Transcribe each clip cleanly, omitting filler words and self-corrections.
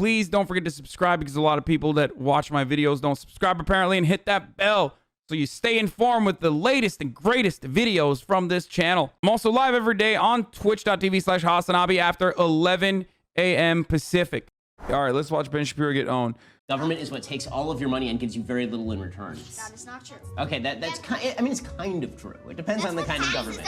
please don't forget to subscribe, because a lot of people that watch my videos don't subscribe apparently, and hit that bell so you stay informed with the latest and greatest videos from this channel. I'm also live every day on twitch.tv/Hasanabi after 11 a.m. Pacific. All right, let's watch Ben Shapiro get owned. Government is what takes all of your money and gives you very little in return. That is not true. Okay, that's kind. I mean, it's kind of true. It depends on the kind of government.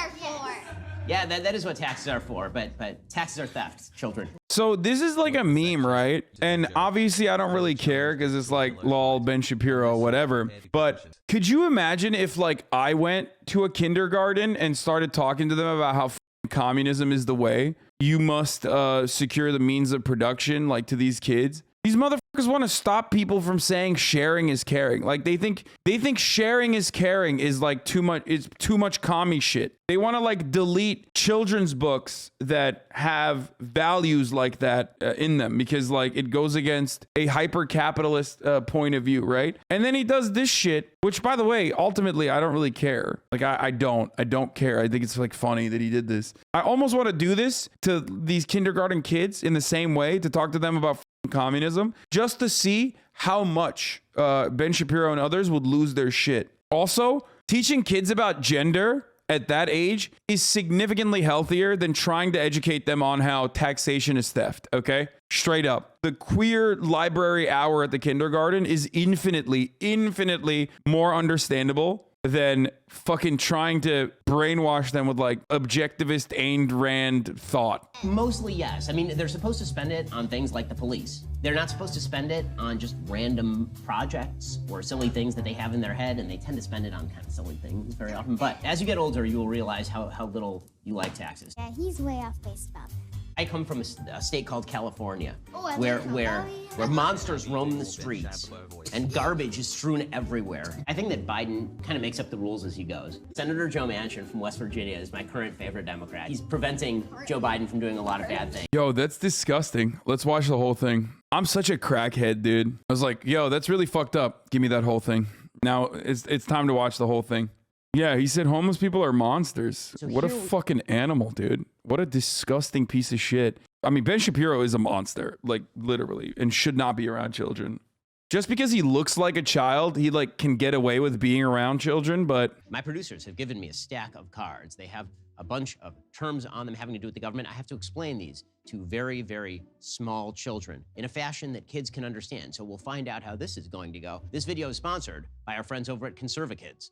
Yeah, that is what taxes are for. But taxes are theft, children. So this is like a meme, right? And obviously I don't really care because it's like lol, Ben Shapiro, whatever. But could you imagine if like I went to a kindergarten and started talking to them about how communism is the way? You must secure the means of production, like, to these kids. These motherfuckers want to stop people from saying sharing is caring. Like they think sharing is caring is like too much. It's too much commie shit. They want to like delete children's books that have values like that in them, because like it goes against a hyper capitalist point of view, right? And then he does this shit, which, by the way, ultimately I don't really care. Like I don't care. I think it's like funny that he did this. I almost want to do this to these kindergarten kids in the same way, to talk to them about communism, just to see how much Ben Shapiro and others would lose their shit. Also, teaching kids about gender at that age is significantly healthier than trying to educate them on how taxation is theft, okay? Straight up. The queer library hour at the kindergarten is infinitely more understandable than fucking trying to brainwash them with like objectivist Ayn Rand thought. Mostly yes. I mean, they're supposed to spend it on things like the police. They're not supposed to spend it on just random projects or silly things that they have in their head, and they tend to spend it on kind of silly things very often. But as you get older, you will realize how little you like taxes. Yeah, he's way off base about that. I come from a state called California, Oh, where monsters roam the streets and garbage is strewn everywhere. I think that Biden kind of makes up the rules as he goes. Senator Joe Manchin from West Virginia is my current favorite Democrat. He's preventing Joe Biden from doing a lot of bad things. Yo, that's disgusting. Let's watch the whole thing. I'm such a crackhead, dude. I was like, yo, that's really fucked up. Give me that whole thing. Now it's time to watch the whole thing. Yeah, he said homeless people are monsters. So what a fucking animal, dude. What a disgusting piece of shit. I mean, Ben Shapiro is a monster, like literally, and should not be around children. Just because he looks like a child, he like can get away with being around children, but... My producers have given me a stack of cards. They have a bunch of terms on them having to do with the government. I have to explain these to very, very small children in a fashion that kids can understand. So we'll find out how this is going to go. This video is sponsored by our friends over at Conservakids.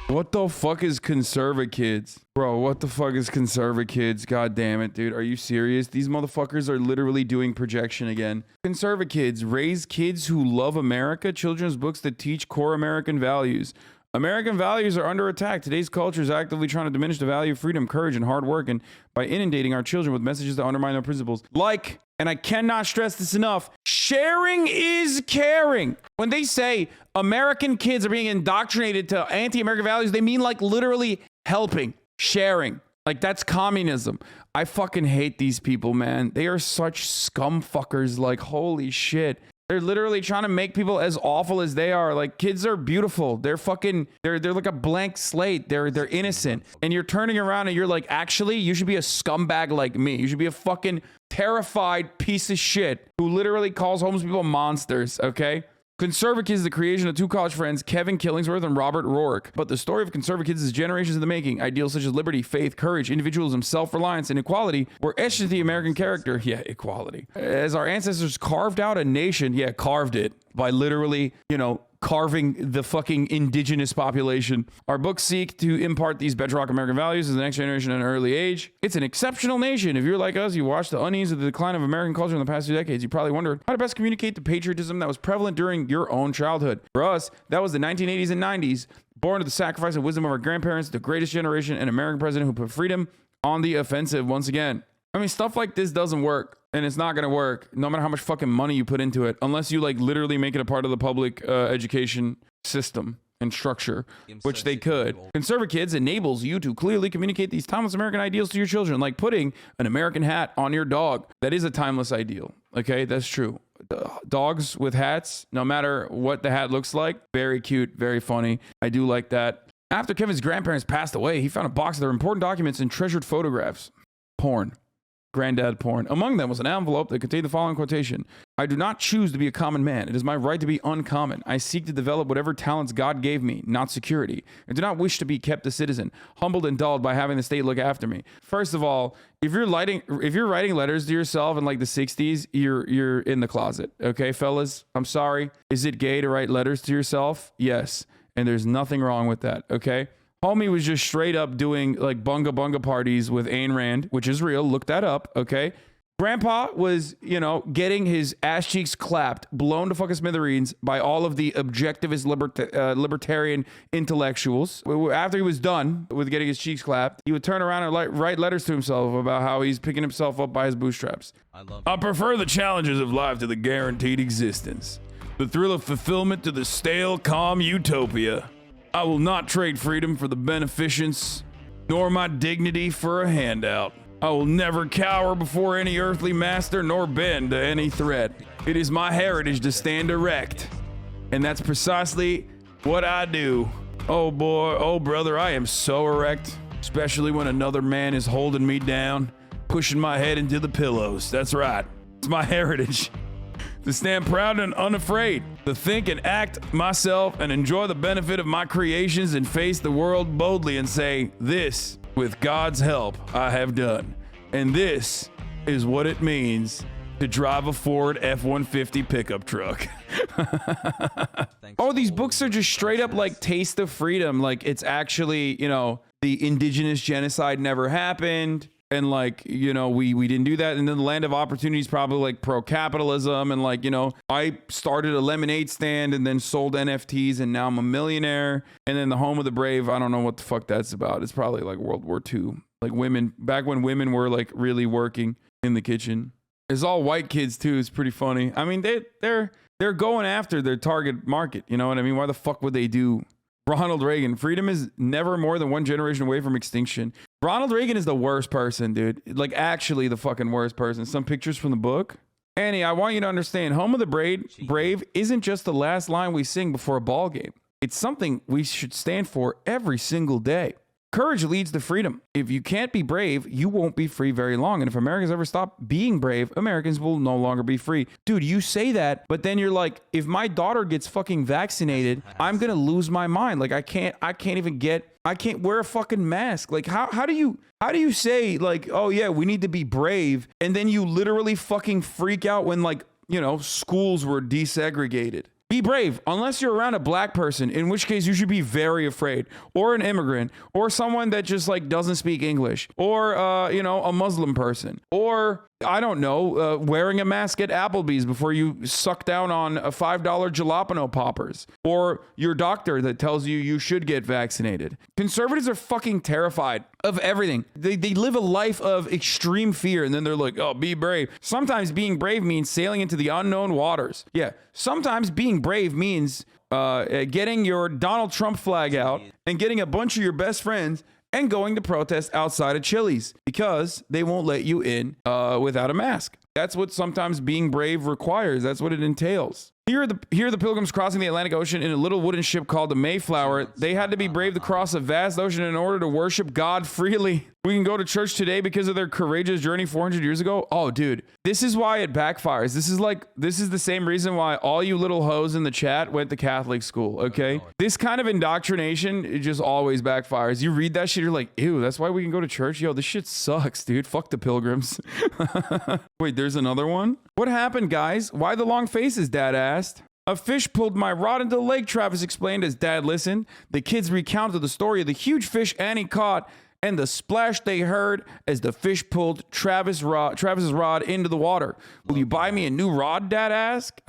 What the fuck is Conservakids? Bro, what the fuck is Conservakids? God damn it, dude. Are you serious? These motherfuckers are literally doing projection again. Conservakids raise kids who love America, children's books that teach core American values. American values are under attack. Today's culture is actively trying to diminish the value of freedom, courage, and hard work, and by inundating our children with messages that undermine their principles. Like, and I cannot stress this enough, sharing is caring. When they say American kids are being indoctrinated to anti-American values, they mean like literally helping, sharing. Like that's communism. I fucking hate these people, man. They are such scum fuckers. Like, holy shit. They're literally trying to make people as awful as they are. Like, kids are beautiful. They're like a blank slate. They're innocent. And you're turning around and you're like, actually, you should be a scumbag like me. You should be a fucking terrified piece of shit who literally calls homeless people monsters, okay? Conservakids is the creation of two college friends, Kevin Killingsworth and Robert Rourke. But the story of Conservakids is generations in the making. Ideals such as liberty, faith, courage, individualism, self-reliance, and equality were etched into the American character. Yeah, equality. As our ancestors carved out a nation, yeah, carved it by literally, carving the fucking indigenous population. Our books seek to impart these bedrock American values to the next generation at an early age. It's an exceptional nation. If you're like us, you watched the unease of the decline of American culture in the past 2 decades, you probably wondered how to best communicate the patriotism that was prevalent during your own childhood. For us, that was the 1980s and 90s, born to the sacrifice and wisdom of our grandparents, the greatest generation, and American president who put freedom on the offensive once again. I mean, stuff like this doesn't work, and it's not going to work no matter how much fucking money you put into it, unless you like literally make it a part of the public education system and structure, which they could. Conservakids enables you to clearly communicate these timeless American ideals to your children, like putting an American hat on your dog. That is a timeless ideal. Okay, that's true. Dogs with hats, no matter what the hat looks like, very cute, very funny. I do like that. After Kevin's grandparents passed away, he found a box of their important documents and treasured photographs. Porn. granddad porn. Among them was an envelope that contained the following quotation: "I do not choose to be a common man. It is my right to be uncommon. I seek to develop whatever talents God gave me, not security. I do not wish to be kept a citizen, humbled and dulled by having the state look after me." First of all, if you're writing letters to yourself in like the 60s, you're in the closet. Okay, fellas? I'm sorry. Is it gay to write letters to yourself? Yes. And there's nothing wrong with that. Okay? Homie was just straight up doing like bunga bunga parties with Ayn Rand, which is real. Look that up, okay? Grandpa was, getting his ass cheeks clapped, blown to fucking smithereens by all of the objectivist libertarian intellectuals. After he was done with getting his cheeks clapped, he would turn around and write letters to himself about how he's picking himself up by his bootstraps. I prefer the challenges of life to the guaranteed existence, the thrill of fulfillment to the stale, calm utopia. I will not trade freedom for the beneficence, nor my dignity for a handout. I will never cower before any earthly master, nor bend to any threat. It is my heritage to stand erect, and that's precisely what I do. Oh boy, oh brother, I am so erect, especially when another man is holding me down, pushing my head into the pillows. That's right, it's my heritage. To stand proud and unafraid, to think and act myself and enjoy the benefit of my creations and face the world boldly and say, this, with God's help, I have done. And this is what it means to drive a Ford F-150 pickup truck. Oh, these books are just straight up like Taste of Freedom. Like it's actually, the indigenous genocide never happened. And like, we didn't do that. And then the Land of Opportunity is probably like pro-capitalism. And like, I started a lemonade stand and then sold NFTs and now I'm a millionaire. And then the Home of the Brave, I don't know what the fuck that's about. It's probably like World War II. Like women, back when women were like really working in the kitchen. It's all white kids too. It's pretty funny. I mean, they're going after their target market. You know what I mean? Why the fuck would they do? Ronald Reagan, freedom is never more than one generation away from extinction. Ronald Reagan is the worst person, dude. Like actually the fucking worst person. Some pictures from the book. Annie, I want you to understand, Home of the Brave isn't just the last line we sing before a ball game. It's something we should stand for every single day. Courage leads to freedom. If you can't be brave, you won't be free very long. And if Americans ever stop being brave, Americans will no longer be free. Dude, you say that, but then you're like, if my daughter gets fucking vaccinated, I'm going to lose my mind. Like I can't wear a fucking mask. Like how do you say like, oh yeah, we need to be brave. And then you literally fucking freak out when like, schools were desegregated. Be brave, unless you're around a black person, in which case you should be very afraid, or an immigrant, or someone that just like doesn't speak English, or, a Muslim person, or I don't know, wearing a mask at Applebee's before you suck down on a $5 jalapeno poppers, or your doctor that tells you you should get vaccinated. Conservatives are fucking terrified of everything. They live a life of extreme fear, and then they're like, oh, be brave. Sometimes being brave means sailing into the unknown waters. Yeah, sometimes being brave means getting your Donald Trump flag out and getting a bunch of your best friends and going to protest outside of Chili's because they won't let you in without a mask. That's what sometimes being brave requires. That's what it entails. Here are the pilgrims crossing the Atlantic Ocean in a little wooden ship called the Mayflower. They had to be brave to cross a vast ocean in order to worship God freely. We can go to church today because of their courageous journey 400 years ago. Oh, dude, this is why it backfires. This is the same reason why all you little hoes in the chat went to Catholic school, okay? This kind of indoctrination, it just always backfires. You read that shit, you're like, ew, that's why we can go to church? Yo, this shit sucks, dude. Fuck the pilgrims. Wait, there's another one? What happened, guys? Why the long faces, Dad asked. A fish pulled my rod into the lake, Travis explained as Dad listened. The kids recounted the story of the huge fish Annie caught and the splash they heard as the fish pulled Travis's rod into the water. Will you buy me a new rod, Dad asked?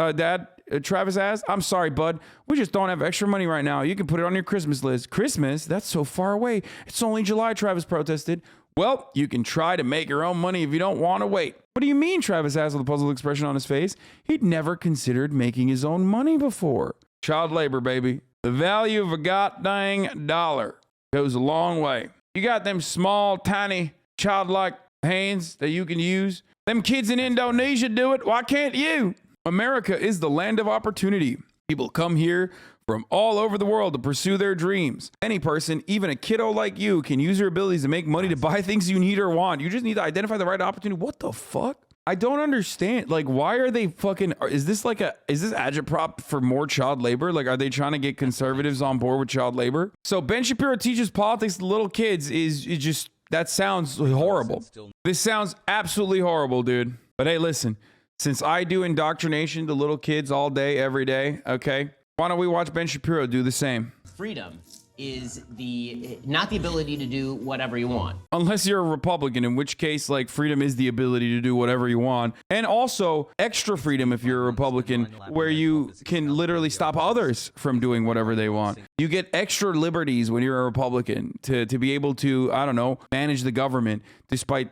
Travis asked. I'm sorry, bud. We just don't have extra money right now. You can put it on your Christmas list. Christmas? That's so far away. It's only July, Travis protested. Well, you can try to make your own money if you don't want to wait. What do you mean? Travis asked with a puzzled expression on his face. He'd never considered making his own money before. Child labor, baby. The value of a goddamn dollar goes a long way. You got them small, tiny, childlike hands that you can use. Them kids in Indonesia do it. Why can't you? America is the land of opportunity. People come here from all over the world to pursue their dreams. Any person, even a kiddo like you, can use your abilities to make money to buy things you need or want. You just need to identify the right opportunity. What the fuck? I don't understand. Like, why are they fucking, is this agitprop for more child labor? Like, are they trying to get conservatives on board with child labor? So Ben Shapiro teaches politics to little kids is just, that sounds horrible. This sounds absolutely horrible, dude. But hey, listen, since I do indoctrination to little kids all day, every day, okay, why don't we watch Ben Shapiro do the same? Freedom is not the ability to do whatever you want. Unless you're a Republican, in which case, like, freedom is the ability to do whatever you want. And also extra freedom if you're a Republican, where you can literally stop others from doing whatever they want. You get extra liberties when you're a Republican to be able to, I don't know, manage the government despite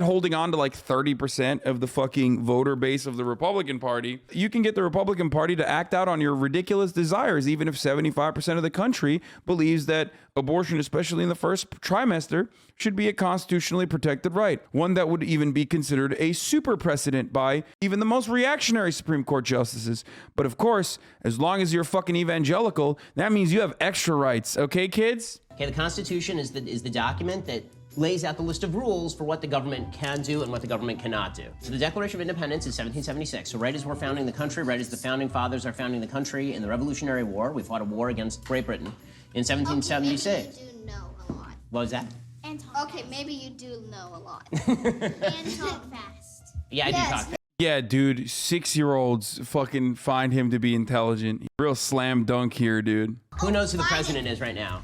holding on to like 30% of the fucking voter base of the Republican Party. You can get the Republican Party to act out on your ridiculous desires, even if 75% of the country believes that abortion, especially in the first trimester, should be a constitutionally protected right. One that would even be considered a super precedent by even the most reactionary Supreme Court justices. But of course, as long as you're fucking evangelical, that means you have extra rights. Okay, kids? Okay, the Constitution is the document that lays out the list of rules for what the government can do and what the government cannot do. So the Declaration of Independence is 1776. So right as we're founding the country, right as the founding fathers are founding the country in the Revolutionary War, we fought a war against Great Britain in 1776. Okay, maybe you do know a lot. What was that? And talk okay, maybe you do know a lot. And talk fast. Yeah, I do talk fast. Yeah, dude, 6-year-olds fucking find him to be intelligent. Real slam dunk here, dude. Who knows who the president is right now?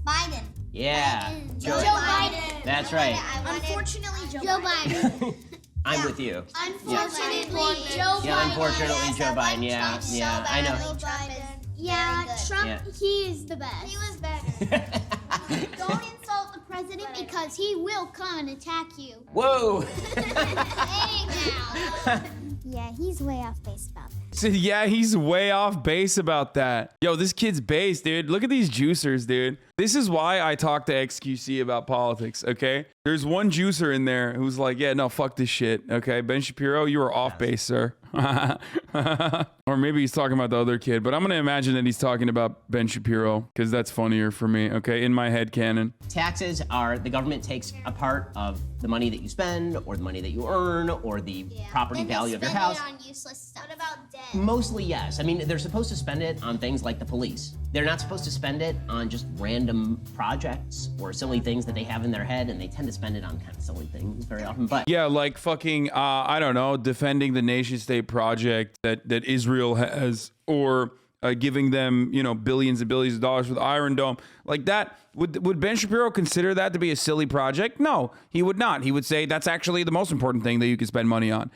Biden. Yeah. Joe Biden. That's right. Unfortunately, Joe Biden. I'm with you. Unfortunately, Joe Biden. Yeah, unfortunately, Joe Biden. Yeah, yeah, I know. Yeah, Trump, Yeah. he is the best. He was better. Don't insult the president because he will come and attack you. Whoa. Hey now. Yeah, he's way off base about that. So, yeah, he's way off base about that. Yo, this kid's base, dude. Look at these juicers, dude. This is why I talk to XQC about politics, okay? There's one juicer in there who's like, yeah, no, fuck this shit, okay? Ben Shapiro, you are off base, sir. Or maybe he's talking about the other kid, but I'm going to imagine that he's talking about Ben Shapiro because that's funnier for me, okay? In my head canon. Taxes are, the government takes a part of the money that you spend or the money that you earn or the property value of your house. On useless stuff. What about debt? Mostly, yes. I mean, they're supposed to spend it on things like the police. They're not supposed to spend it on just random projects or silly things that they have in their head, and they tend to spend it on kind of silly things very often. But Yeah, like fucking, I don't know, defending the nation state project that Israel has, or giving them, you know, billions and billions of dollars for the Iron Dome. Like that, would Ben Shapiro consider that to be a silly project? No, he would not. He would say that's actually the most important thing that you can spend money on.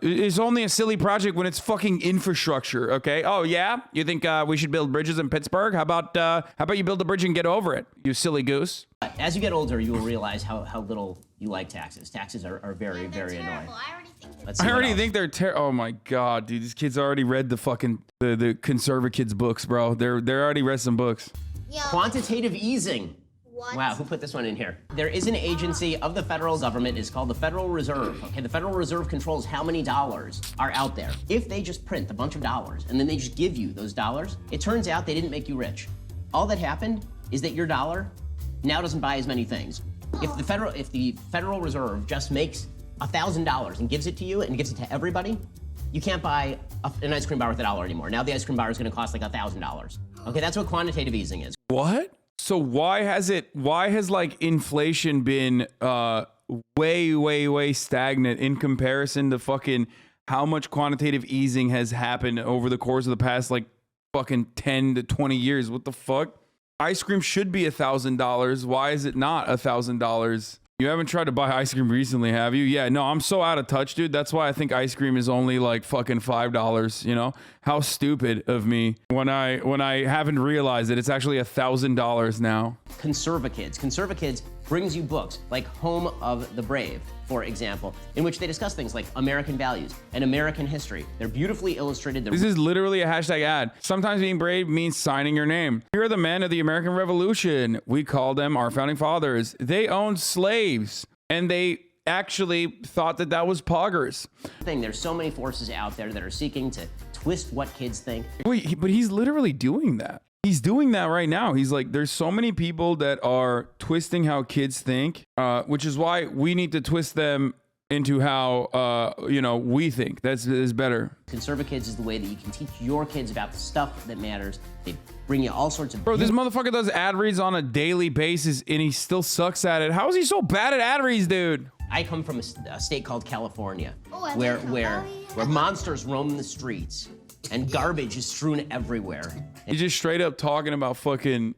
It's only a silly project when it's fucking infrastructure, okay? Oh, yeah? You think we should build bridges in Pittsburgh? How about you build a bridge and get over it, you silly goose? as you get older, you will realize how little you like taxes. Taxes are very, very annoying. I already think they're Let's see I what already else. think they're terrible. Oh my god, dude, these kids already read the fucking the conservative kids books, bro. They're already read some books. Quantitative easing. What? Wow, who put this one in here? There is an agency of the federal government. It's called the Federal Reserve. Okay, the Federal Reserve controls how many dollars are out there. If they just print a bunch of dollars and then they just give you those dollars, it turns out they didn't make you rich. All that happened is that your dollar now doesn't buy as many things. If the Federal Reserve just makes $1,000 and gives it to you and gives it to everybody, you can't buy an ice cream bar with $1 anymore. Now the ice cream bar is going to cost like $1,000. Okay, that's what quantitative easing is. What? So why has like inflation been way stagnant in comparison to fucking how much quantitative easing has happened over the course of the past like fucking 10 to 20 years? What the fuck? Ice cream should be $1,000. Why is it not $1,000? You haven't tried to buy ice cream recently, have you? Yeah, no, I'm so out of touch, dude. That's why I think ice cream is only like fucking $5, you know? How stupid of me when I haven't realized that it's actually $1,000 now. Conservakids. Conservakids brings you books like Home of the Brave, for example, in which they discuss things like American values and American history. They're beautifully illustrated. This is literally a hashtag ad. Sometimes being brave means signing your name. Here are the men of the American Revolution. We call them our founding fathers. They owned slaves, and they actually thought that was poggers. There's so many forces out there that are seeking to twist what kids think. Wait, but he's literally doing that. He's doing that right now. He's like, there's so many people that are twisting how kids think, which is why we need to twist them into how, we think. That's better. Conserva Kids is the way that you can teach your kids about the stuff that matters. They bring you all sorts of... Bro, this motherfucker does ad reads on a daily basis and he still sucks at it. How is he so bad at ad reads, dude? I come from a state called California, Oh, I where like where Cali. where monsters roam the streets and garbage is strewn everywhere. He's just straight up talking about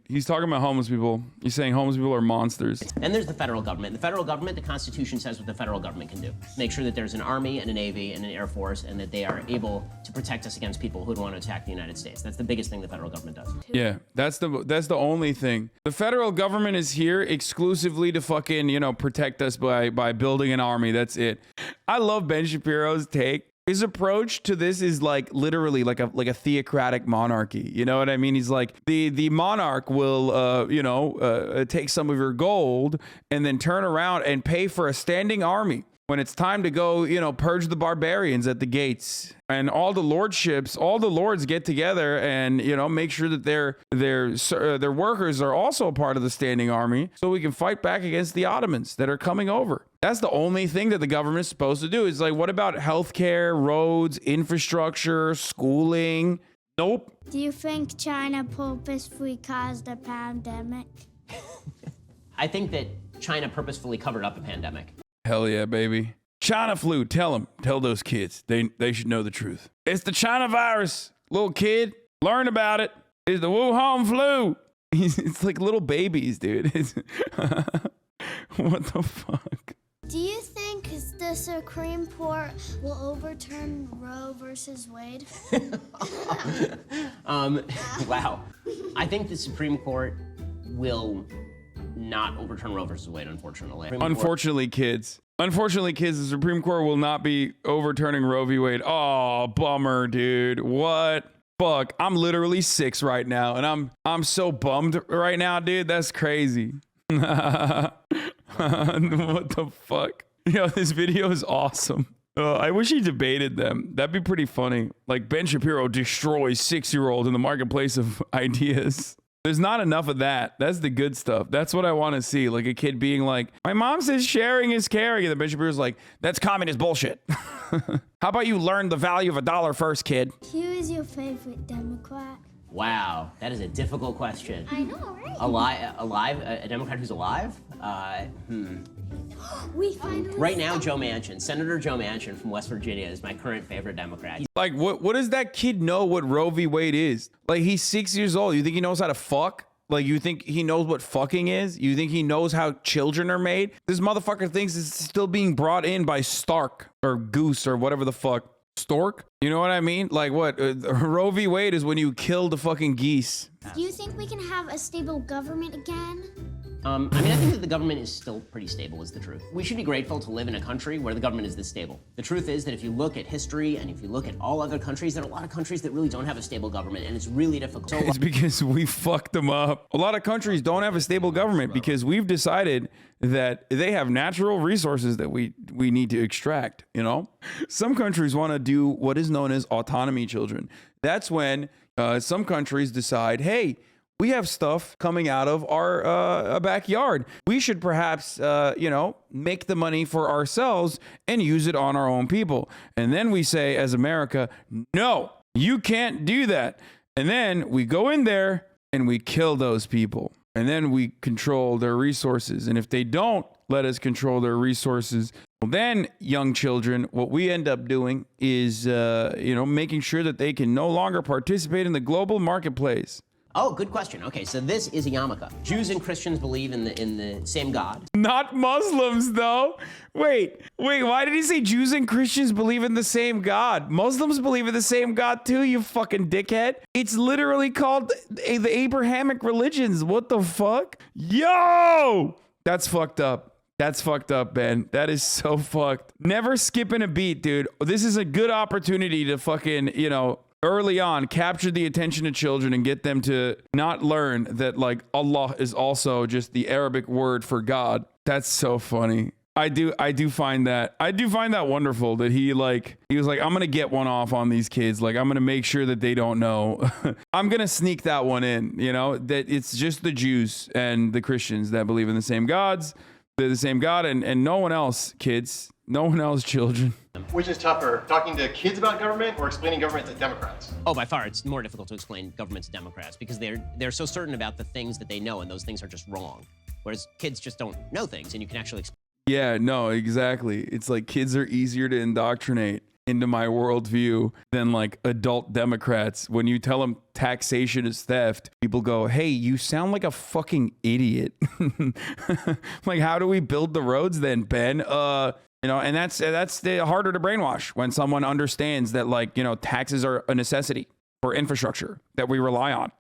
he's talking about homeless people. He's saying homeless people are monsters. And there's the federal government. The federal government, the Constitution says what the federal government can do. Make sure that there's an army and a navy and an air force and that they are able to protect us against people who would want to attack the United States. That's the biggest thing the federal government does. Yeah, that's the only thing. The federal government is here exclusively to fucking, protect us by building an army. That's it. I love Ben Shapiro's take. His approach to this is like literally like a theocratic monarchy. You know what I mean? He's like the monarch will take some of your gold and then turn around and pay for a standing army when it's time to go, purge the barbarians at the gates. And all the lords get together and, make sure that their workers are also a part of the standing army so we can fight back against the Ottomans that are coming over. That's the only thing that the government is supposed to do. It's like, what about healthcare, roads, infrastructure, schooling? Nope. Do you think China purposefully caused a pandemic? I think that China purposefully covered up a pandemic. Hell yeah, baby. China flu. Tell those kids. They should know the truth. It's the China virus. Little kid, learn about it. It's the Wuhan flu. It's like little babies, dude. What the fuck? Do you think the Supreme Court will overturn Roe versus Wade? Wow. I think the Supreme Court will not overturn Roe versus Wade, unfortunately. Unfortunately, kids, the Supreme Court will not be overturning Roe v. Wade. Oh, bummer, dude. What? Fuck. I'm literally 6 right now, and I'm so bummed right now, dude. That's crazy. What the fuck? Yo, this video is awesome. I wish he debated them. That'd be pretty funny. Like Ben Shapiro destroys 6-year-old in the marketplace of ideas. There's not enough of that. That's the good stuff. That's what I want to see. Like a kid being like, my mom says sharing is caring. And the Ben Shapiro's like, that's communist bullshit. How about you learn the value of $1 first, kid? Who is your favorite Democrat? Wow, that is a difficult question. I know, right? Alive? A Democrat who's alive? We finally Right now, Joe Manchin. Senator Joe Manchin from West Virginia is my current favorite Democrat. Like, what does that kid know what Roe v. Wade is? Like, he's 6 years old. You think he knows how to fuck? Like, you think he knows what fucking is? You think he knows how children are made? This motherfucker thinks it's still being brought in by Stark or Goose or whatever the fuck. Stork? You know what I mean? Like what? Roe v. Wade is when you kill the fucking geese. Do you think we can have a stable government again? I think that the government is still pretty stable, is the truth. We should be grateful to live in a country where the government is this stable. The truth is that if you look at history and if you look at all other countries, there are a lot of countries that really don't have a stable government, and it's really difficult. So, It's because we fucked them up. A lot of countries don't have a stable government because we've decided that they have natural resources that we need to extract, Some countries want to do what is known as autonomy children. That's when some countries decide, hey, we have stuff coming out of our backyard. We should perhaps, make the money for ourselves and use it on our own people. And then we say, as America, no, you can't do that. And then we go in there and we kill those people. And then we control their resources. And if they don't let us control their resources, well, then young children, what we end up doing is, making sure that they can no longer participate in the global marketplace. Oh, good question. Okay, so this is a yarmulke. Jews and Christians believe in the same God. Not Muslims, though. Wait, why did he say Jews and Christians believe in the same God? Muslims believe in the same God too, you fucking dickhead. It's literally called the Abrahamic religions. What the fuck? Yo! That's fucked up. That's fucked up, Ben. That is so fucked. Never skipping a beat, dude. This is a good opportunity to fucking, early on, capture the attention of children and get them to not learn that, like, Allah is also just the Arabic word for God. That's so funny. I do find that wonderful that he was like, I'm gonna get one off on these kids. Like, I'm gonna make sure that they don't know. I'm gonna sneak that one in, you know, that it's just the Jews and the Christians that believe in the same gods. They're the same God and no one else, kids. No one else, children. Which is tougher, talking to kids about government or explaining government to Democrats? Oh, by far, it's more difficult to explain government to Democrats because they're so certain about the things that they know, and those things are just wrong. Whereas kids just don't know things, and you can actually explain. Yeah, no, exactly. It's like kids are easier to indoctrinate into my worldview than like adult Democrats. When you tell them taxation is theft, people go, hey, you sound like a fucking idiot. Like, how do we build the roads then, Ben? You know, and that's the harder to brainwash when someone understands that, like, you know, taxes are a necessity for infrastructure that we rely on.